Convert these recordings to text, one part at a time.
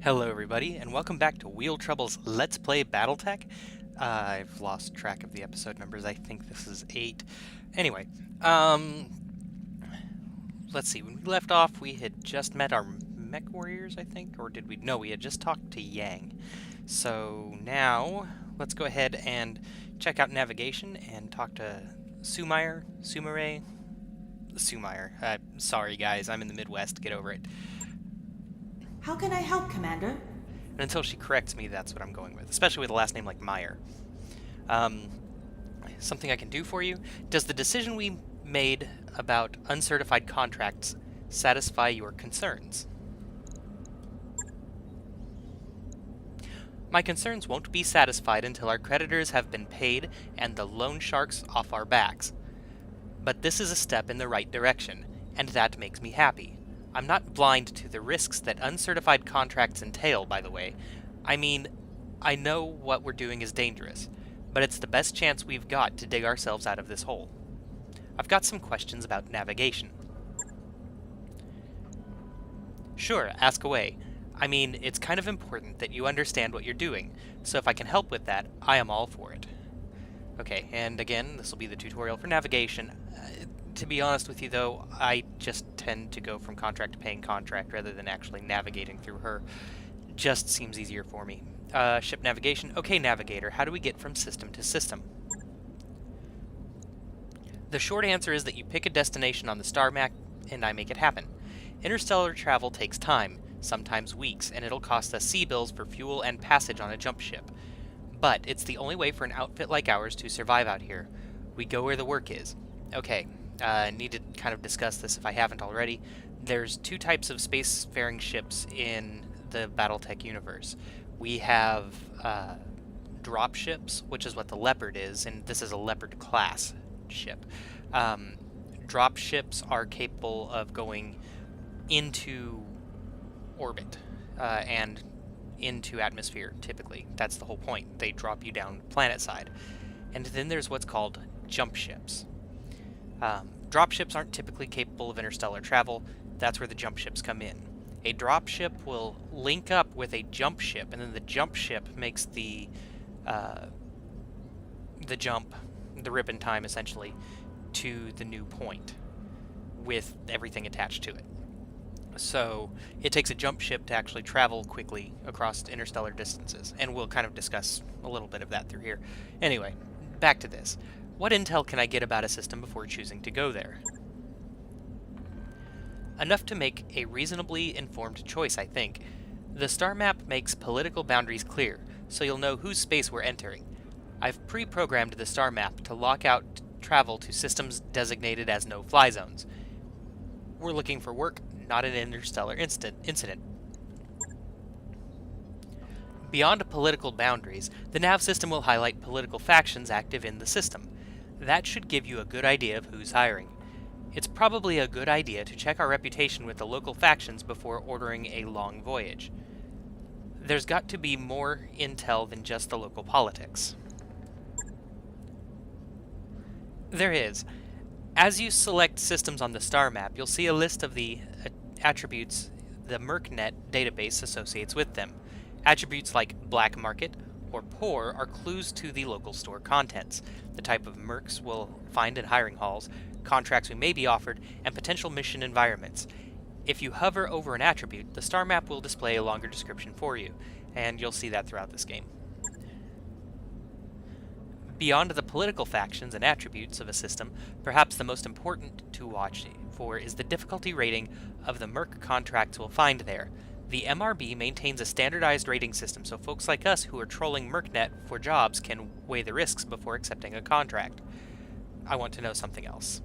Hello everybody, and welcome back to Wheel Trouble's Let's Play Battletech. I've lost track of the episode numbers. I think this is 8. Anyway, um, let's see. When we left off, we had just met our mech warriors, I think? Or did we? No, we had just talked to Yang. So now, let's go ahead and check out navigation and talk to Sumire. Sorry guys, I'm in the Midwest. Get over it. How can I help, Commander? And until she corrects me, that's what I'm going with, especially with a last name like Meyer. Um, Something I can do for you? Does the decision we made about uncertified contracts satisfy your concerns? My concerns won't be satisfied until our creditors have been paid and the loan sharks off our backs. But this is a step in the right direction, and that makes me happy. I'm not blind to the risks that uncertified contracts entail, by the way. I mean, I know what we're doing is dangerous, but it's the best chance we've got to dig ourselves out of this hole. I've got some questions about navigation. Sure, ask away. I mean, it's kind of important that you understand what you're doing, so if I can help with that, I am all for it. Okay, and again, this will be the tutorial for navigation. To be honest with you, though, I just tend to go from contract to paying contract rather than actually navigating through her. Just seems easier for me. Ship navigation. Okay, navigator, how do we get from system to system? The short answer is that you pick a destination on the star map and I make it happen. Interstellar travel takes time, sometimes weeks, and it'll cost us sea bills for fuel and passage on a jump ship. But it's the only way for an outfit like ours to survive out here. We go where the work is. Okay, I need to kind of discuss this if I haven't already. There's two types of spacefaring ships in the Battletech universe. We have drop ships, which is what the Leopard is, and this is a Leopard class ship. Drop ships are capable of going into orbit and into atmosphere, typically. That's the whole point. They drop you down planet side. And then there's what's called jump ships. Drop ships aren't typically capable of interstellar travel. That's where the jump ships come in. A drop ship will link up with a jump ship, and then the jump ship makes the jump, the rip in time essentially, to the new point with everything attached to it. So it takes a jump ship to actually travel quickly across interstellar distances, and we'll kind of discuss a little bit of that through here. Anyway, back to this. What intel can I get about a system before choosing to go there? Enough to make a reasonably informed choice, I think. The star map makes political boundaries clear, so you'll know whose space we're entering. I've pre-programmed the star map to lock out travel to systems designated as no-fly zones. We're looking for work, not an interstellar incident. Beyond political boundaries, the nav system will highlight political factions active in the system. That should give you a good idea of who's hiring. It's probably a good idea to check our reputation with the local factions before ordering a long voyage. There's got to be more intel than just the local politics. There is. As you select systems on the star map, you'll see a list of the attributes the MercNet database associates with them. Attributes like black market or poor are clues to the local store contents, the type of mercs we'll find in hiring halls, contracts we may be offered, and potential mission environments. If you hover over an attribute, the star map will display a longer description for you, and you'll see that throughout this game. Beyond the political factions and attributes of a system, perhaps the most important to watch for is the difficulty rating of the merc contracts we'll find there. The MRB maintains a standardized rating system so folks like us who are trolling MercNet for jobs can weigh the risks before accepting a contract. I want to know something else.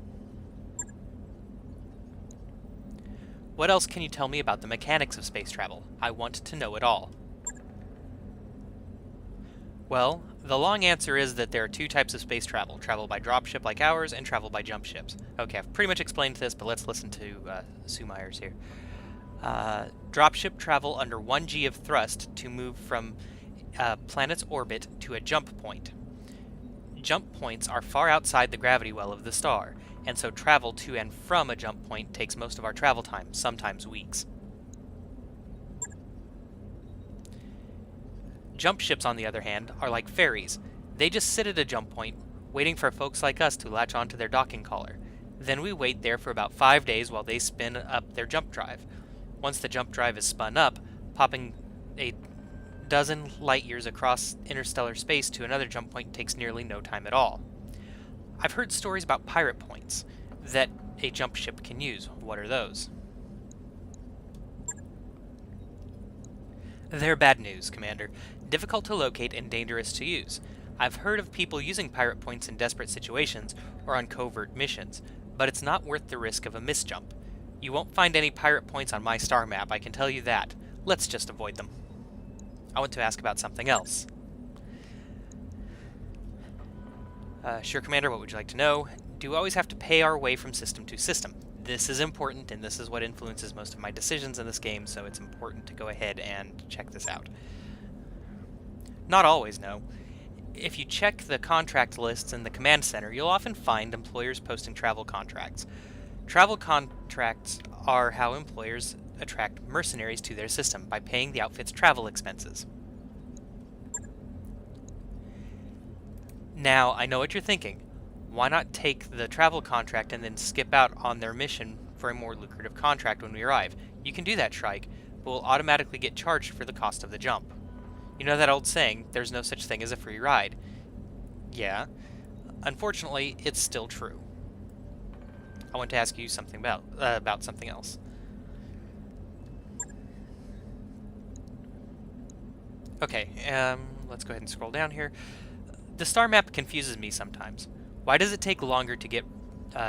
What else can you tell me about the mechanics of space travel? I want to know it all. Well, the long answer is that there are two types of space travel. Travel by dropship like ours, and travel by jump ships. Okay, I've pretty much explained this, but let's listen to Sue Myers here. Dropship travel under 1G of thrust to move from a planet's orbit to a jump point. Jump points are far outside the gravity well of the star, and so travel to and from a jump point takes most of our travel time, sometimes weeks. Jump ships, on the other hand, are like ferries. They just sit at a jump point, waiting for folks like us to latch onto their docking collar. Then we wait there for about 5 days while they spin up their jump drive. Once the jump drive is spun up, popping a dozen light years across interstellar space to another jump point takes nearly no time at all. I've heard stories about pirate points that a jump ship can use. What are those? They're bad news, Commander. Difficult to locate and dangerous to use. I've heard of people using pirate points in desperate situations or on covert missions, but it's not worth the risk of a misjump. You won't find any pirate points on my star map, I can tell you that. Let's just avoid them. I want to ask about something else. Sure, Commander, what would you like to know? Do we always have to pay our way from system to system? This is important, and this is what influences most of my decisions in this game, so it's important to go ahead and check this out. Not always, no. If you check the contract lists in the command center, you'll often find employers posting travel contracts. Travel contracts are how employers attract mercenaries to their system by paying the outfit's travel expenses. Now, I know what you're thinking. Why not take the travel contract and then skip out on their mission for a more lucrative contract when we arrive? You can do that, Shrike, but we'll automatically get charged for the cost of the jump. You know that old saying, there's no such thing as a free ride? Yeah. Unfortunately, it's still true. I want to ask you something about something else. Okay, let's go ahead and scroll down here. The star map confuses me sometimes. Why does it take longer to get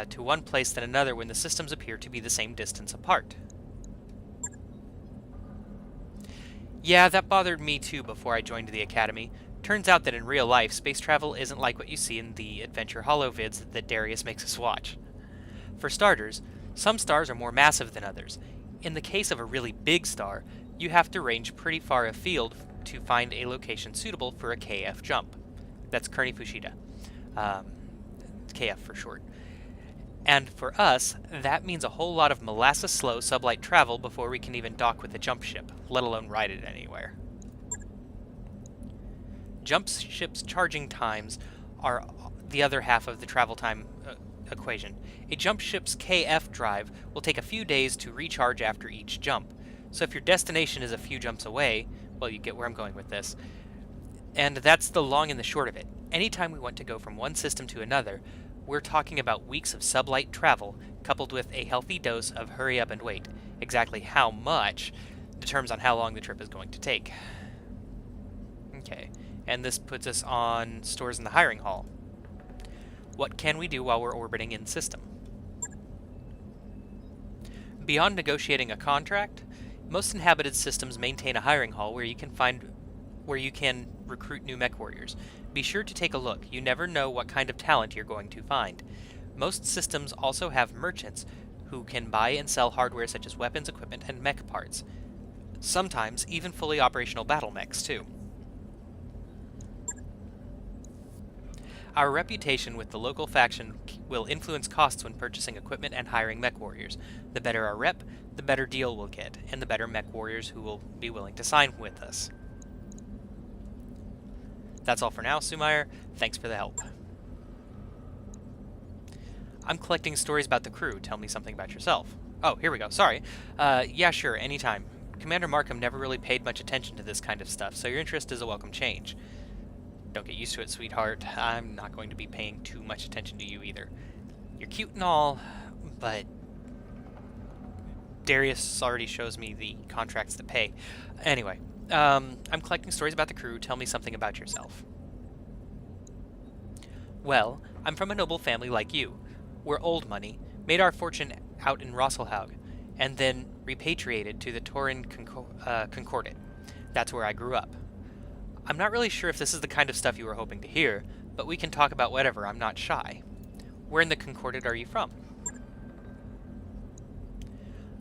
to one place than another when the systems appear to be the same distance apart? Yeah, that bothered me too before I joined the Academy. Turns out that in real life, space travel isn't like what you see in the Adventure holovids that Darius makes us watch. For starters, some stars are more massive than others. In the case of a really big star, you have to range pretty far afield to find a location suitable for a KF jump. That's Kearney Fushida. KF for short. And for us, that means a whole lot of molasses-slow sublight travel before we can even dock with a jump ship, let alone ride it anywhere. Jump ships' charging times are the other half of the travel time equation. A jump ship's KF drive will take a few days to recharge after each jump. So if your destination is a few jumps away, well, you get where I'm going with this. And that's the long and the short of it. Anytime we want to go from one system to another, we're talking about weeks of sublight travel, coupled with a healthy dose of hurry up and wait. Exactly how much determines on how long the trip is going to take. Okay, and this puts us on stores in the hiring hall. What can we do while we're orbiting in system? Beyond negotiating a contract, most inhabited systems maintain a hiring hall where you can recruit new mech warriors. Be sure to take a look. You never know what kind of talent you're going to find. Most systems also have merchants who can buy and sell hardware such as weapons, equipment, and mech parts. Sometimes even fully operational battle mechs, too. Our reputation with the local faction will influence costs when purchasing equipment and hiring mech warriors. The better our rep, the better deal we'll get, and the better mech warriors who will be willing to sign with us. That's all for now, Sumair. Thanks for the help. I'm collecting stories about the crew. Tell me something about yourself. Oh, here we go. Sorry. Yeah, sure, anytime. Commander Markham never really paid much attention to this kind of stuff, so your interest is a welcome change. Don't get used to it, sweetheart. I'm not going to be paying too much attention to you either. You're cute and all, but Darius already shows me the contracts to pay. Anyway, I'm collecting stories about the crew. Tell me something about yourself. Well, I'm from a noble family like you. We're old money, made our fortune out in Rosselhaug, and then repatriated to the Tauran Concordat. That's where I grew up. I'm not really sure if this is the kind of stuff you were hoping to hear, but we can talk about whatever. I'm not shy. Where in the Concordat are you from?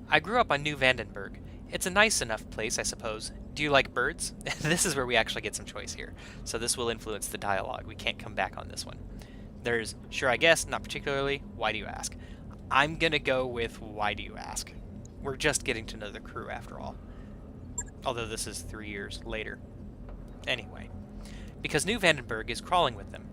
I grew up on New Vandenberg. It's a nice enough place, I suppose. Do you like birds? This is where we actually get some choice here, so this will influence the dialogue. We can't come back on this one. There's, sure I guess, not particularly, why do you ask? I'm gonna go with why do you ask? We're just getting to know the crew after all. Although this is 3 years later. Anyway, because New Vandenberg is crawling with them.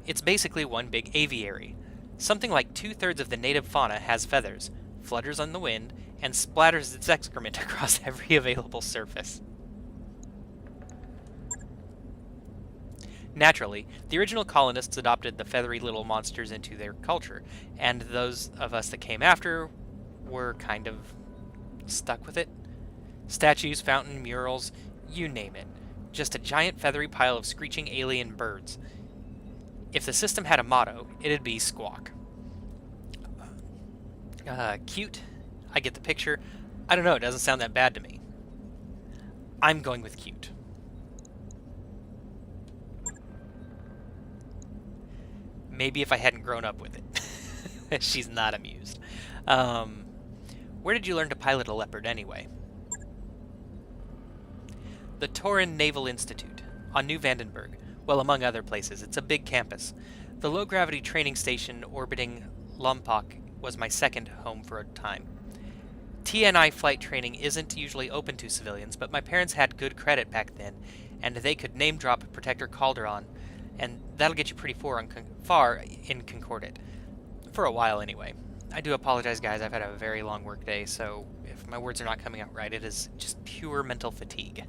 It's basically one big aviary. Something like 2/3 of the native fauna has feathers, flutters on the wind, and splatters its excrement across every available surface. Naturally, the original colonists adopted the feathery little monsters into their culture, and those of us that came after were kind of stuck with it. Statues, fountain, murals, you name it. Just a giant feathery pile of screeching alien birds. If the system had a motto, it'd be squawk. Cute? I get the picture. I don't know, it doesn't sound that bad to me. I'm going with cute. Maybe if I hadn't grown up with it. She's not amused. Where did you learn to pilot a leopard anyway? The Torin Naval Institute, on New Vandenberg. Well, among other places, it's a big campus. The low-gravity training station orbiting Lompoc was my second home for a time. TNI flight training isn't usually open to civilians, but my parents had good credit back then, and they could name-drop Protector Calderon, and that'll get you pretty far in Concordat. For a while, anyway. I do apologize, guys, I've had a very long work day, so if my words are not coming out right, it is just pure mental fatigue.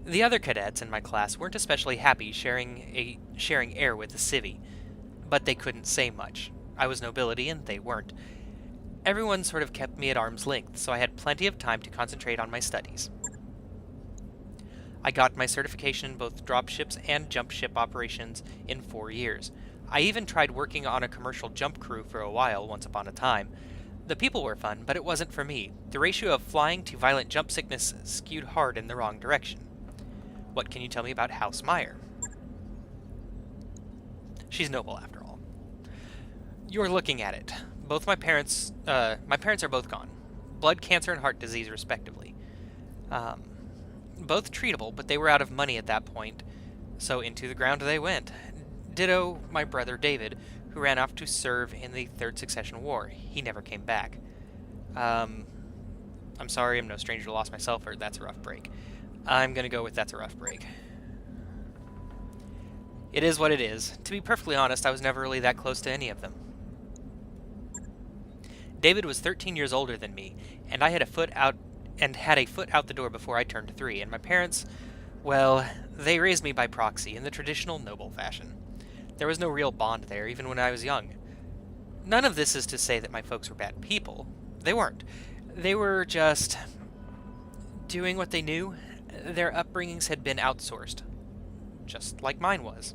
The other cadets in my class weren't especially happy sharing air with the civvy, but they couldn't say much. I was nobility and they weren't. Everyone sort of kept me at arm's length, so I had plenty of time to concentrate on my studies. I got my certification in both dropships and jump ship operations in 4 years. I even tried working on a commercial jump crew for a while once upon a time. The people were fun, but it wasn't for me. The ratio of flying to violent jump sickness skewed hard in the wrong direction. What can you tell me about House Meyer? She's noble, after all. You're looking at it. My parents are both gone. Blood cancer and heart disease, respectively. Both treatable, but they were out of money at that point, so into the ground they went. Ditto my brother David, who ran off to serve in the Third Succession War. He never came back. I'm sorry, I'm no stranger to loss myself, or that's a rough break. I'm gonna go with that's a rough break. It is what it is. To be perfectly honest, I was never really that close to any of them. David was 13 years older than me, and I had a foot out the door before I turned 3, and my parents, well, they raised me by proxy in the traditional noble fashion. There was no real bond there, even when I was young. None of this is to say that my folks were bad people. They weren't. They were just doing what they knew. Their upbringings had been outsourced, just like mine was.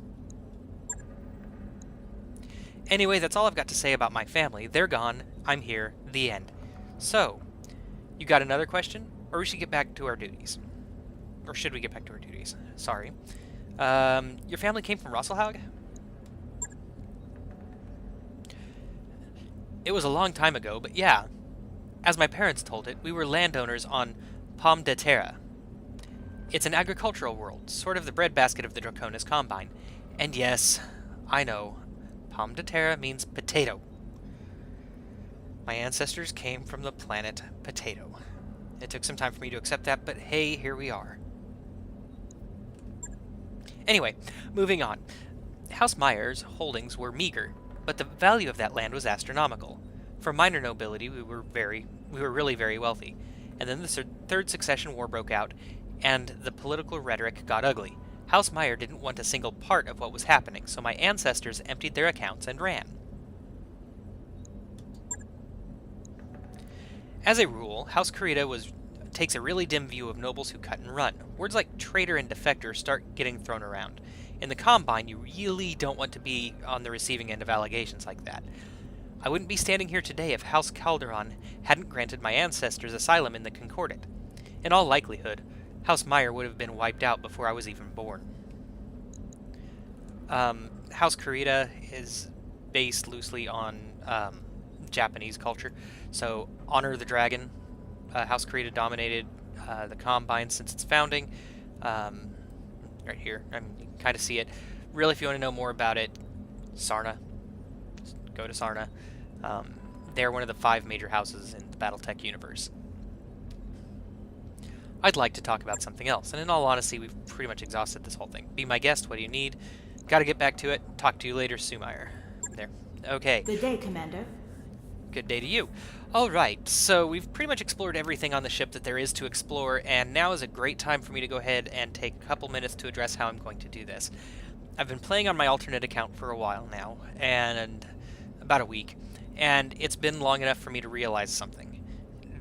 Anyway, that's all I've got to say about my family. They're gone. I'm here. The end. So, you got another question? Or we should get back to our duties. Or should we get back to our duties? Sorry. Your family came from Rosselhaug? It was a long time ago, but yeah. As my parents told it, we were landowners on Pomme de Terre. It's an agricultural world, sort of the breadbasket of the Draconis Combine. And yes, I know, Pomme de Terre means potato. My ancestors came from the planet Potato. It took some time for me to accept that, but hey, here we are. Anyway, moving on. House Meyer's holdings were meager, but the value of that land was astronomical. For minor nobility, we were really very wealthy. And then the Third Succession War broke out, and the political rhetoric got ugly. House Meyer didn't want a single part of what was happening, so my ancestors emptied their accounts and ran. As a rule, House Kurita takes a really dim view of nobles who cut and run. Words like traitor and defector start getting thrown around. In the Combine, you really don't want to be on the receiving end of allegations like that. I wouldn't be standing here today if House Calderon hadn't granted my ancestors asylum in the Concordat. In all likelihood, House Meyer would have been wiped out before I was even born. House Kurita is based loosely on Japanese culture, so Honor the Dragon. House Kurita dominated the Combine since its founding. Right here, you can kind of see it. Really, if you want to know more about it, Sarna. Just go to Sarna. They're one of the 5 major houses in the Battletech universe. I'd like to talk about something else, and in all honesty, we've pretty much exhausted this whole thing. Be my guest, what do you need? Gotta get back to it. Talk to you later, Sumeyer. There. Okay, Good day, Commander. good day to you. Alright, so we've pretty much explored everything on the ship that there is to explore, and now is a great time for me to go ahead and take a couple minutes to address how I'm going to do this. I've been playing on my alternate account for a while now, and about a week, and it's been long enough for me to realize something.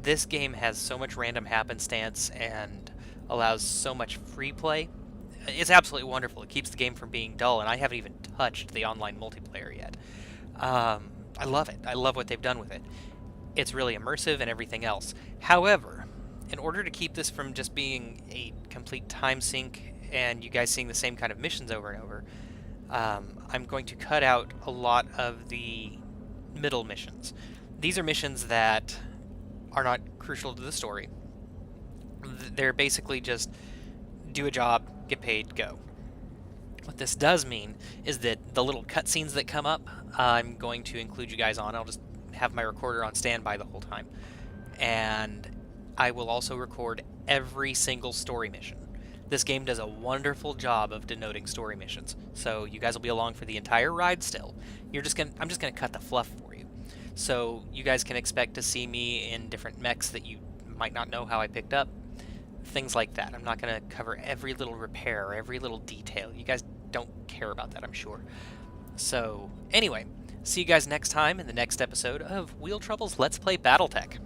This game has so much random happenstance and allows so much free play. It's absolutely wonderful. It keeps the game from being dull, and I haven't even touched the online multiplayer yet. I love it. I love what they've done with it. It's really immersive and everything else. However, in order to keep this from just being a complete time sink and you guys seeing the same kind of missions over and over, I'm going to cut out a lot of the middle missions. These are missions that are not crucial to the story. They're basically just do a job, get paid, go. What this does mean is that the little cutscenes that come up, I'm going to include you guys on. I'll just have my recorder on standby the whole time. And I will also record every single story mission. This game does a wonderful job of denoting story missions, so you guys will be along for the entire ride still. I'm just gonna cut the fluff for you. So you guys can expect to see me in different mechs that you might not know how I picked up. Things like that. I'm not going to cover every little repair or every little detail. You guys don't care about that, I'm sure. So, anyway, see you guys next time in the next episode of Wheel Trouble's Let's Play Battletech.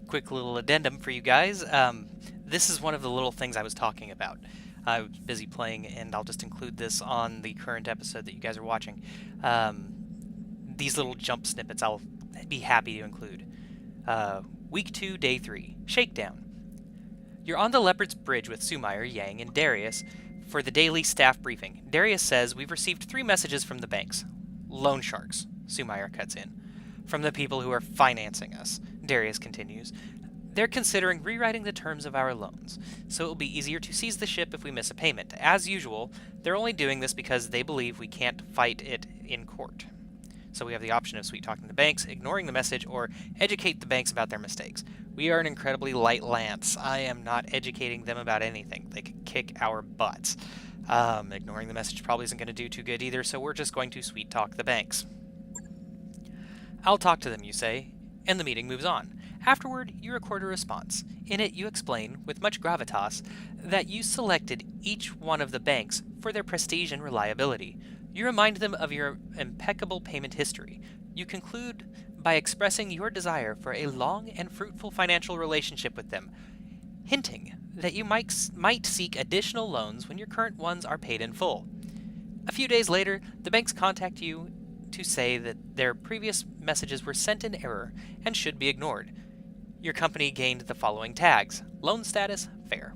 Quick little addendum for you guys. This is one of the little things I was talking about. I was busy playing, and I'll just include this on the current episode that you guys are watching. These little jump snippets I'll be happy to include. Week 2, Day 3. Shakedown. You're on the Leopard's Bridge with Sumeyer, Yang, and Darius for the daily staff briefing. Darius says, "We've received 3 messages from the banks." Loan sharks, Sumeyer cuts in. "From the people who are financing us," Darius continues. "They're considering rewriting the terms of our loans, so it will be easier to seize the ship if we miss a payment. As usual, they're only doing this because they believe we can't fight it in court. So we have the option of sweet-talking the banks, ignoring the message, or educate the banks about their mistakes. We are an incredibly light lance. I am not educating them about anything. They could kick our butts. Ignoring the message probably isn't going to do too good either, so we're just going to sweet-talk the banks." "I'll talk to them," you say, and the meeting moves on. Afterward, you record a response. In it, you explain, with much gravitas, that you selected each one of the banks for their prestige and reliability. You remind them of your impeccable payment history. You conclude by expressing your desire for a long and fruitful financial relationship with them, hinting that you might seek additional loans when your current ones are paid in full. A few days later, the banks contact you to say that their previous messages were sent in error and should be ignored. Your company gained the following tags: loan status, fair.